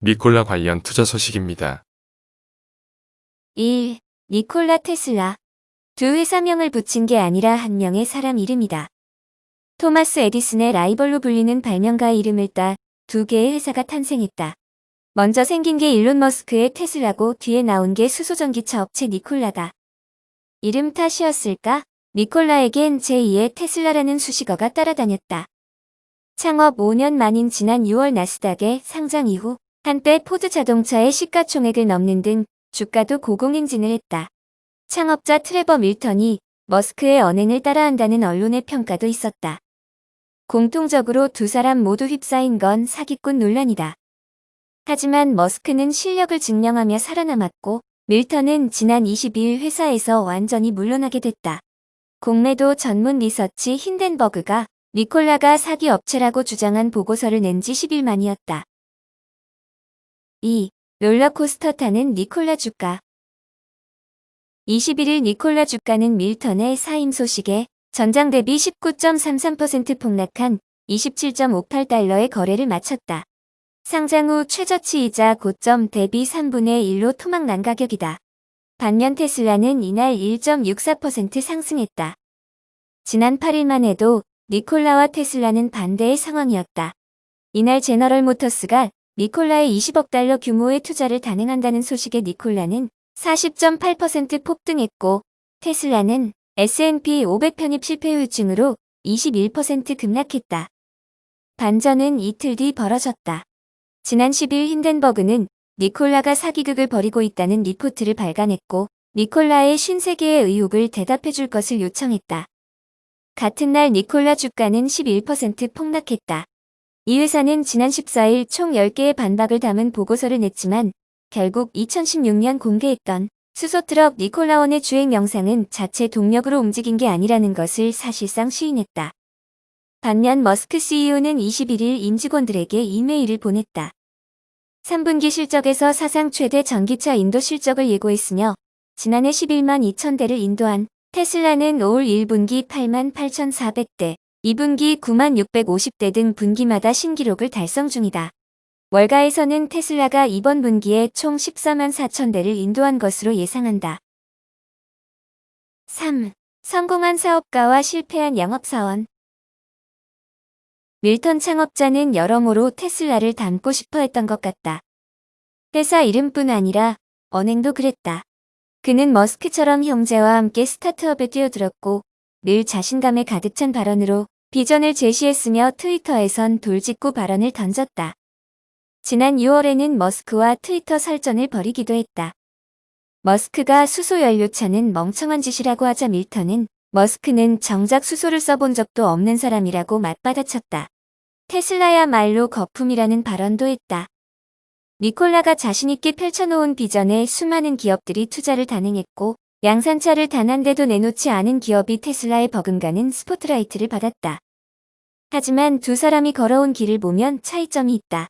니콜라 관련 투자 소식입니다. 1. 니콜라 테슬라. 두 회사명을 붙인 게 아니라 한 명의 사람 이름이다. 토마스 에디슨의 라이벌로 불리는 발명가의 이름을 따 두 개의 회사가 탄생했다. 먼저 생긴 게 일론 머스크의 테슬라고 뒤에 나온 게 수소전기차 업체 니콜라다. 이름 탓이었을까? 니콜라에겐 제2의 테슬라라는 수식어가 따라다녔다. 창업 5년 만인 지난 6월 나스닥에 상장 이후 한때 포드 자동차의 시가총액을 넘는 등 주가도 고공행진을 했다. 창업자 트레버 밀턴이 머스크의 언행을 따라한다는 언론의 평가도 있었다. 공통적으로 두 사람 모두 휩싸인 건 사기꾼 논란이다. 하지만 머스크는 실력을 증명하며 살아남았고 밀턴은 지난 22일 회사에서 완전히 물러나게 됐다. 공매도 전문 리서치 힌덴버그가 니콜라가 사기 업체라고 주장한 보고서를 낸 지 10일 만이었다. 2. 롤러코스터 타는 니콜라 주가. 21일 니콜라 주가는 밀턴의 사임 소식에 전장 대비 19.33% 폭락한 27.58달러의 거래를 마쳤다. 상장 후 최저치이자 고점 대비 3분의 1로 토막난 가격이다. 반면 테슬라는 이날 1.64% 상승했다. 지난 8일만 해도 니콜라와 테슬라는 반대의 상황이었다. 이날 제너럴 모터스가 니콜라에 20억 달러 규모의 투자를 단행한다는 소식에 니콜라는 40.8% 폭등했고 테슬라는 S&P 500 편입 실패 후유증으로 21% 급락했다. 반전은 이틀 뒤 벌어졌다. 지난 10일 힌덴버그는 니콜라가 사기극을 벌이고 있다는 리포트를 발간했고 니콜라의 53개의 의혹을 대답해줄 것을 요청했다. 같은 날 니콜라 주가는 11% 폭락했다. 이 회사는 지난 14일 총 10개의 반박을 담은 보고서를 냈지만 결국 2016년 공개했던 수소트럭 니콜라원의 주행 영상은 자체 동력으로 움직인 게 아니라는 것을 사실상 시인했다. 반면 머스크 CEO는 21일 임직원들에게 이메일을 보냈다. 3분기 실적에서 사상 최대 전기차 인도 실적을 예고했으며 지난해 11만 2천 대를 인도한 테슬라는 올 1분기 8만 8,400대, 2분기 9만 650대 등 분기마다 신기록을 달성 중이다. 월가에서는 테슬라가 이번 분기에 총 14만 4천 대를 인도한 것으로 예상한다. 3. 성공한 사업가와 실패한 영업사원. 밀턴 창업자는 여러모로 테슬라를 닮고 싶어 했던 것 같다. 회사 이름뿐 아니라 언행도 그랬다. 그는 머스크처럼 형제와 함께 스타트업에 뛰어들었고 늘 자신감에 가득 찬 발언으로 비전을 제시했으며 트위터에선 돌직구 발언을 던졌다. 지난 6월에는 머스크와 트위터 설전을 벌이기도 했다. 머스크가 수소연료차는 멍청한 짓이라고 하자 밀턴은 머스크는 정작 수소를 써본 적도 없는 사람이라고 맞받아쳤다. 테슬라야말로 거품이라는 발언도 했다. 니콜라가 자신있게 펼쳐놓은 비전에 수많은 기업들이 투자를 단행했고 양산차를 단 한 대도 내놓지 않은 기업이 테슬라에 버금가는 스포트라이트를 받았다. 하지만 두 사람이 걸어온 길을 보면 차이점이 있다.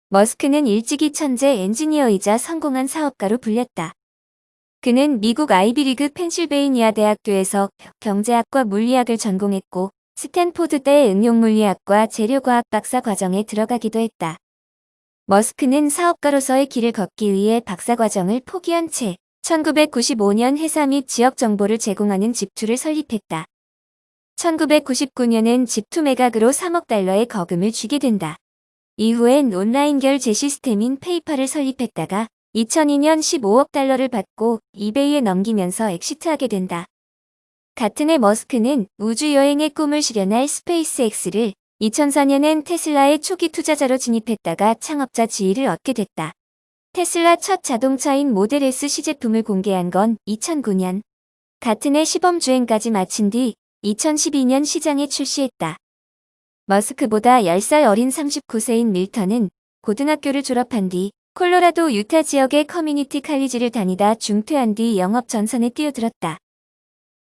머스크는 일찍이 천재 엔지니어이자 성공한 사업가로 불렸다. 그는 미국 아이비리그 펜실베이니아 대학교에서 경제학과 물리학을 전공했고 스탠포드대 응용물리학과 재료과학 박사 과정에 들어가기도 했다. 머스크는 사업가로서의 길을 걷기 위해 박사과정을 포기한 채 1995년 회사 및 지역 정보를 제공하는 집투를 설립했다. 1999년엔 집투 매각으로 3억 달러의 거금을 쥐게 된다. 이후엔 온라인 결제 시스템인 페이팔을 설립했다가 2002년 15억 달러를 받고 이베이에 넘기면서 엑시트하게 된다. 같은 해 머스크는 우주여행의 꿈을 실현할 스페이스X를 2004년엔 테슬라의 초기 투자자로 진입했다가 창업자 지위를 얻게 됐다. 테슬라 첫 자동차인 모델 S 시제품을 공개한 건 2009년. 같은 해 시범주행까지 마친 뒤 2012년 시장에 출시했다. 머스크보다 10살 어린 39세인 밀턴은 고등학교를 졸업한 뒤 콜로라도 유타 지역의 커뮤니티 칼리지를 다니다 중퇴한 뒤 영업 전선에 뛰어들었다.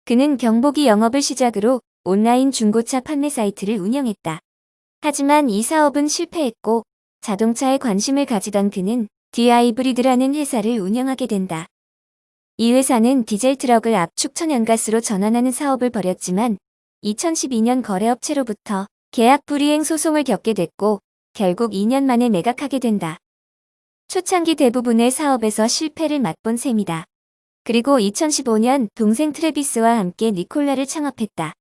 그는 경보기 영업을 시작으로 온라인 중고차 판매 사이트를 운영했다. 하지만 이 사업은 실패했고 자동차에 관심을 가지던 그는 디하이브리드라는 회사를 운영하게 된다. 이 회사는 디젤 트럭을 압축 천연가스로 전환하는 사업을 벌였지만 2012년 거래업체로부터 계약 불이행 소송을 겪게 됐고 결국 2년 만에 매각하게 된다. 초창기 대부분의 사업에서 실패를 맛본 셈이다. 그리고 2015년 동생 트래비스와 함께 니콜라를 창업했다.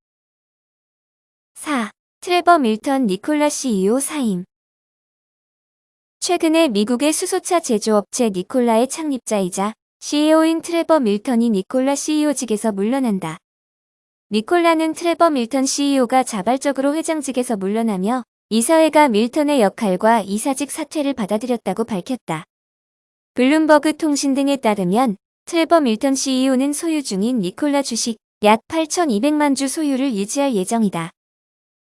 4. 트레버 밀턴 니콜라 CEO 사임. 최근에 미국의 수소차 제조업체 니콜라의 창립자이자 CEO인 트레버 밀턴이 니콜라 CEO직에서 물러난다. 니콜라는 트레버 밀턴 CEO가 자발적으로 회장직에서 물러나며 이사회가 밀턴의 역할과 이사직 사퇴를 받아들였다고 밝혔다. 블룸버그 통신 등에 따르면 트레버 밀턴 CEO는 소유 중인 니콜라 주식 약 8,200만 주 소유를 유지할 예정이다.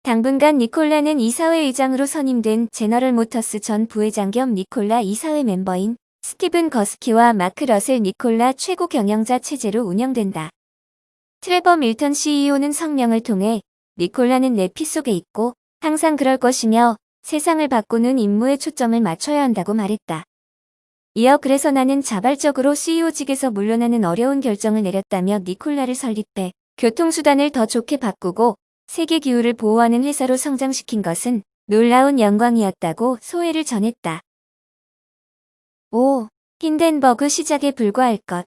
당분간 니콜라는 이사회 의장으로 선임된 제너럴 모터스 전 부회장 겸 니콜라 이사회 멤버인 스티븐 거스키와 마크 러셀 니콜라 최고 경영자 체제로 운영된다. 트레버 밀턴 CEO는 성명을 통해 니콜라는 내 피 속에 있고 항상 그럴 것이며 세상을 바꾸는 임무에 초점을 맞춰야 한다고 말했다. 이어 그래서 나는 자발적으로 CEO직에서 물러나는 어려운 결정을 내렸다며 니콜라를 설립해 교통수단을 더 좋게 바꾸고 세계 기후를 보호하는 회사로 성장시킨 것은 놀라운 영광이었다고 소회를 전했다. 5. 힌덴버그 시작에 불과할 것.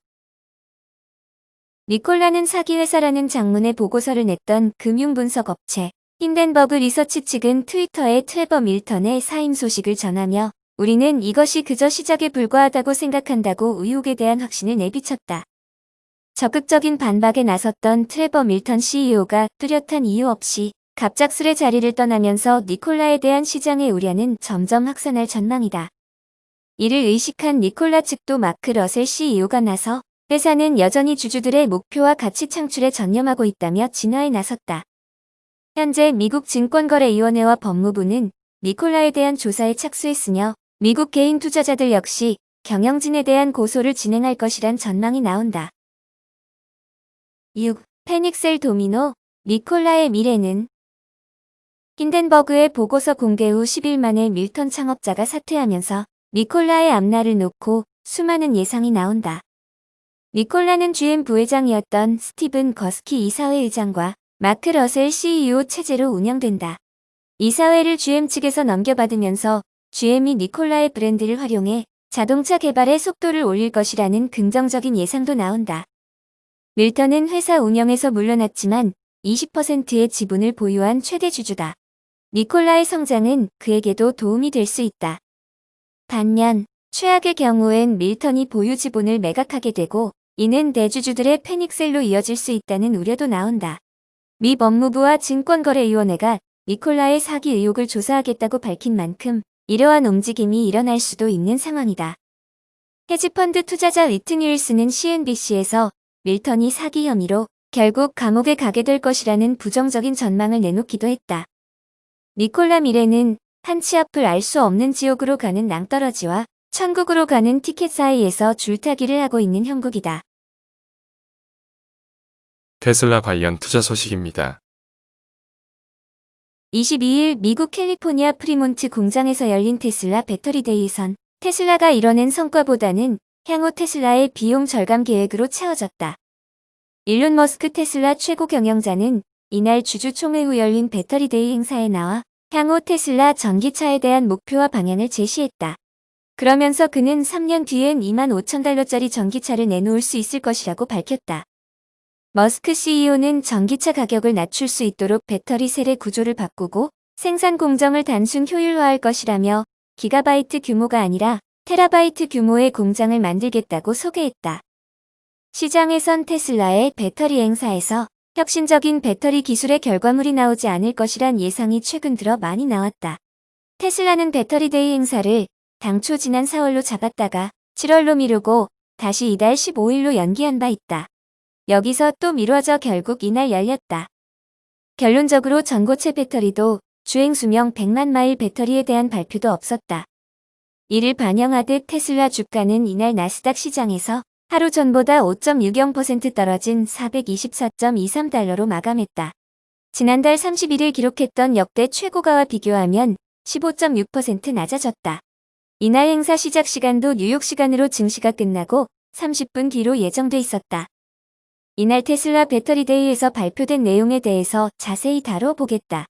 니콜라는 사기 회사라는 장문의 보고서를 냈던 금융분석업체 힌덴버그 리서치 측은 트위터에 트레버 밀턴의 사임 소식을 전하며 우리는 이것이 그저 시작에 불과하다고 생각한다고 의혹에 대한 확신을 내비쳤다. 적극적인 반박에 나섰던 트레버 밀턴 CEO가 뚜렷한 이유 없이 갑작스레 자리를 떠나면서 니콜라에 대한 시장의 우려는 점점 확산할 전망이다. 이를 의식한 니콜라 측도 마크 러셀 CEO가 나서 회사는 여전히 주주들의 목표와 가치 창출에 전념하고 있다며 진화에 나섰다. 현재 미국 증권거래위원회와 법무부는 니콜라에 대한 조사에 착수했으며 미국 개인 투자자들 역시 경영진에 대한 고소를 진행할 것이란 전망이 나온다. 6. 페닉셀 도미노, 니콜라의 미래는. 힌덴버그의 보고서 공개 후 10일 만에 밀턴 창업자가 사퇴하면서 니콜라의 앞날을 놓고 수많은 예상이 나온다. 니콜라는 GM 부회장이었던 스티븐 거스키 이사회 의장과 마크 러셀 CEO 체제로 운영된다. 이사회를 GM 측에서 넘겨받으면서 GM이 니콜라의 브랜드를 활용해 자동차 개발의 속도를 올릴 것이라는 긍정적인 예상도 나온다. 밀턴은 회사 운영에서 물러났지만 20%의 지분을 보유한 최대 주주다. 니콜라의 성장은 그에게도 도움이 될 수 있다. 반면 최악의 경우엔 밀턴이 보유 지분을 매각하게 되고 이는 대주주들의 패닉셀로 이어질 수 있다는 우려도 나온다. 미 법무부와 증권거래위원회가 니콜라의 사기 의혹을 조사하겠다고 밝힌 만큼 이러한 움직임이 일어날 수도 있는 상황이다. 헤지펀드 투자자 리튼 윌슨은 CNBC에서 밀턴이 사기 혐의로 결국 감옥에 가게 될 것이라는 부정적인 전망을 내놓기도 했다. 니콜라 미래는 한 치 앞을 알 수 없는 지옥으로 가는 낭떠러지와 천국으로 가는 티켓 사이에서 줄타기를 하고 있는 형국이다. 테슬라 관련 투자 소식입니다. 22일 미국 캘리포니아 프리몬트 공장에서 열린 테슬라 배터리 데이에선 테슬라가 이뤄낸 성과보다는 향후 테슬라의 비용 절감 계획으로 채워졌다. 일론 머스크 테슬라 최고 경영자는 이날 주주총회 후 열린 배터리 데이 행사에 나와 향후 테슬라 전기차에 대한 목표와 방향을 제시했다. 그러면서 그는 3년 뒤엔 $25,000짜리 전기차를 내놓을 수 있을 것이라고 밝혔다. 머스크 CEO는 전기차 가격을 낮출 수 있도록 배터리 셀의 구조를 바꾸고 생산 공정을 단순 효율화할 것이라며 기가바이트 규모가 아니라 테라바이트 규모의 공장을 만들겠다고 소개했다. 시장에선 테슬라의 배터리 행사에서 혁신적인 배터리 기술의 결과물이 나오지 않을 것이란 예상이 최근 들어 많이 나왔다. 테슬라는 배터리 데이 행사를 당초 지난 4월로 잡았다가 7월로 미루고 다시 이달 15일로 연기한 바 있다. 여기서 또 미뤄져 결국 이날 열렸다. 결론적으로 전고체 배터리도 주행 수명 100만 마일 배터리에 대한 발표도 없었다. 이를 반영하듯 테슬라 주가는 이날 나스닥 시장에서 하루 전보다 5.60% 떨어진 424.23달러로 마감했다. 지난달 31일 기록했던 역대 최고가와 비교하면 15.6% 낮아졌다. 이날 행사 시작 시간도 뉴욕 시간으로 증시가 끝나고 30분 뒤로 예정돼 있었다. 이날 테슬라 배터리 데이에서 발표된 내용에 대해서 자세히 다뤄보겠다.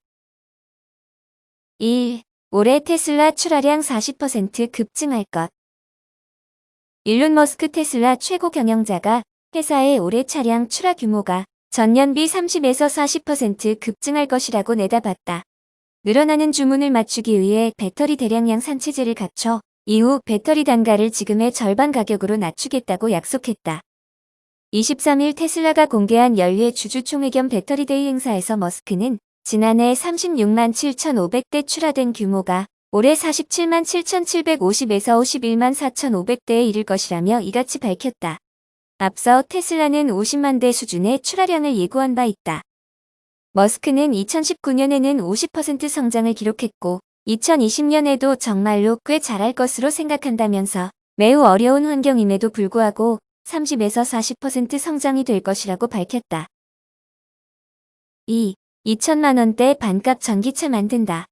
1. 올해 테슬라 출하량 40% 급증할 것. 일론 머스크 테슬라 최고 경영자가 회사의 올해 차량 출하 규모가 전년비 30에서 40% 급증할 것이라고 내다봤다. 늘어나는 주문을 맞추기 위해 배터리 대량량 산체제를 갖춰 이후 배터리 단가를 지금의 절반 가격으로 낮추겠다고 약속했다. 23일 테슬라가 공개한 연례 주주 총회 겸 배터리데이 행사에서 머스크는 지난해 36만 7,500대 출하된 규모가 올해 47만 7,750에서 51만 4,500대에 이를 것이라며 이같이 밝혔다. 앞서 테슬라는 50만 대 수준의 출하량을 예고한 바 있다. 머스크는 2019년에는 50% 성장을 기록했고 2020년에도 정말로 꽤 잘할 것으로 생각한다면서 매우 어려운 환경임에도 불구하고 30에서 40% 성장이 될 것이라고 밝혔다. 2. 2천만 원대 반값 전기차 만든다.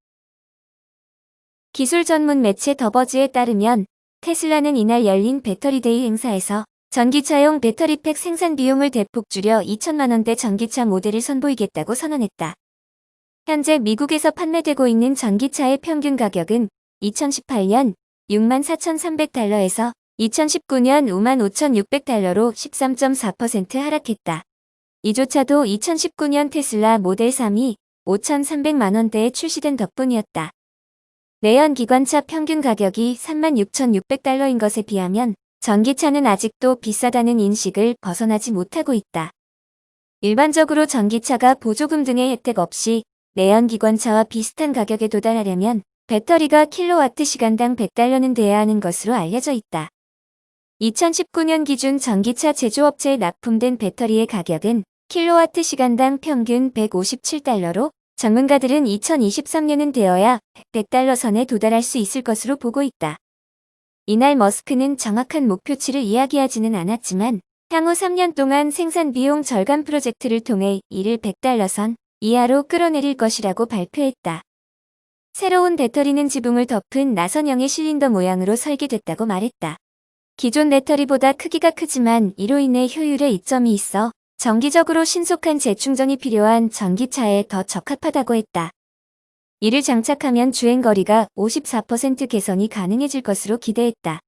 기술 전문 매체 더버즈에 따르면 테슬라는 이날 열린 배터리데이 행사에서 전기차용 배터리팩 생산 비용을 대폭 줄여 2천만 원대 전기차 모델을 선보이겠다고 선언했다. 현재 미국에서 판매되고 있는 전기차의 평균 가격은 2018년 6만 4,300달러에서 2019년 5만 5,600달러로 13.4% 하락했다. 이조차도 2019년 테슬라 모델 3이 5,300만 원대에 출시된 덕분이었다. 내연 기관차 평균 가격이 36,600달러인 것에 비하면 전기차는 아직도 비싸다는 인식을 벗어나지 못하고 있다. 일반적으로 전기차가 보조금 등의 혜택 없이 내연 기관차와 비슷한 가격에 도달하려면 배터리가 킬로와트시간당 100달러는 돼야 하는 것으로 알려져 있다. 2019년 기준 전기차 제조업체에 납품된 배터리의 가격은 킬로와트시간당 평균 157달러로 전문가들은 2023년은 되어야 100달러 선에 도달할 수 있을 것으로 보고 있다. 이날 머스크는 정확한 목표치를 이야기하지는 않았지만 향후 3년 동안 생산 비용 절감 프로젝트를 통해 이를 100달러 선 이하로 끌어내릴 것이라고 발표했다. 새로운 배터리는 지붕을 덮은 나선형의 실린더 모양으로 설계됐다고 말했다. 기존 배터리보다 크기가 크지만 이로 인해 효율에 이점이 있어 정기적으로 신속한 재충전이 필요한 전기차에 더 적합하다고 했다. 이를 장착하면 주행거리가 54% 개선이 가능해질 것으로 기대했다.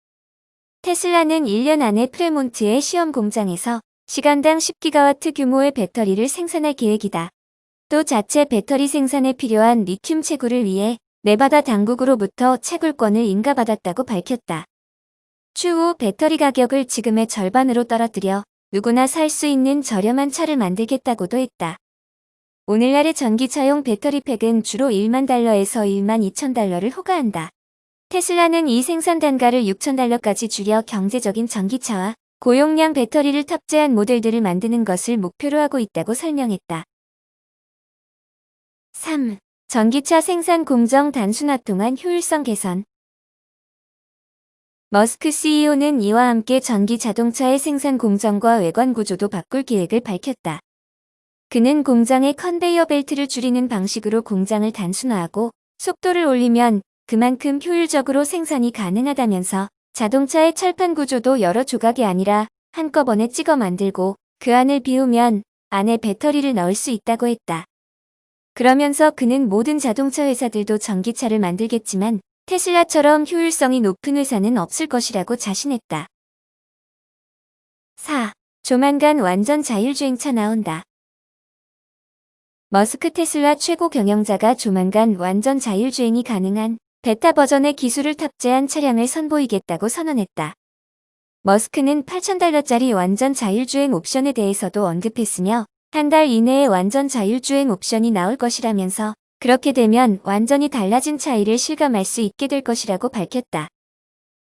테슬라는 1년 안에 프레몬트의 시험 공장에서 시간당 10기가와트 규모의 배터리를 생산할 계획이다. 또 자체 배터리 생산에 필요한 리튬 채굴을 위해 네바다 당국으로부터 채굴권을 인가받았다고 밝혔다. 추후 배터리 가격을 지금의 절반으로 떨어뜨려 누구나 살 수 있는 저렴한 차를 만들겠다고도 했다. 오늘날의 전기차용 배터리팩은 주로 1만 달러에서 1만 2천 달러를 호가한다. 테슬라는 이 생산 단가를 6천 달러까지 줄여 경제적인 전기차와 고용량 배터리를 탑재한 모델들을 만드는 것을 목표로 하고 있다고 설명했다. 3. 전기차 생산 공정 단순화 통한 효율성 개선. 머스크 CEO는 이와 함께 전기 자동차의 생산 공정과 외관 구조도 바꿀 계획을 밝혔다. 그는 공장의 컨베이어 벨트를 줄이는 방식으로 공장을 단순화하고 속도를 올리면 그만큼 효율적으로 생산이 가능하다면서 자동차의 철판 구조도 여러 조각이 아니라 한꺼번에 찍어 만들고 그 안을 비우면 안에 배터리를 넣을 수 있다고 했다. 그러면서 그는 모든 자동차 회사들도 전기차를 만들겠지만 테슬라처럼 효율성이 높은 회사는 없을 것이라고 자신했다. 4. 조만간 완전 자율주행차 나온다. 머스크 테슬라 최고 경영자가 조만간 완전 자율주행이 가능한 베타 버전의 기술을 탑재한 차량을 선보이겠다고 선언했다. 머스크는 8,000달러짜리 완전 자율주행 옵션에 대해서도 언급했으며 한 달 이내에 완전 자율주행 옵션이 나올 것이라면서 그렇게 되면 완전히 달라진 차이를 실감할 수 있게 될 것이라고 밝혔다.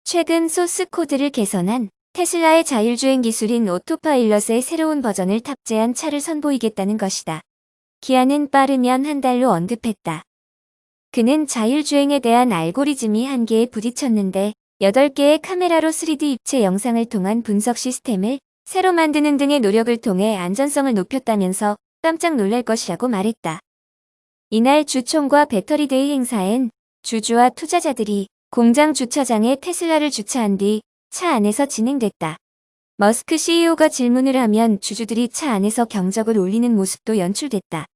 최근 소스 코드를 개선한 테슬라의 자율주행 기술인 오토파일럿의 새로운 버전을 탑재한 차를 선보이겠다는 것이다. 기한은 빠르면 한 달로 언급했다. 그는 자율주행에 대한 알고리즘이 한계에 부딪혔는데 8개의 카메라로 3D 입체 영상을 통한 분석 시스템을 새로 만드는 등의 노력을 통해 안전성을 높였다면서 깜짝 놀랄 것이라고 말했다. 이날 주총과 배터리데이 행사엔 주주와 투자자들이 공장 주차장에 테슬라를 주차한 뒤 차 안에서 진행됐다. 머스크 CEO가 질문을 하면 주주들이 차 안에서 경적을 울리는 모습도 연출됐다.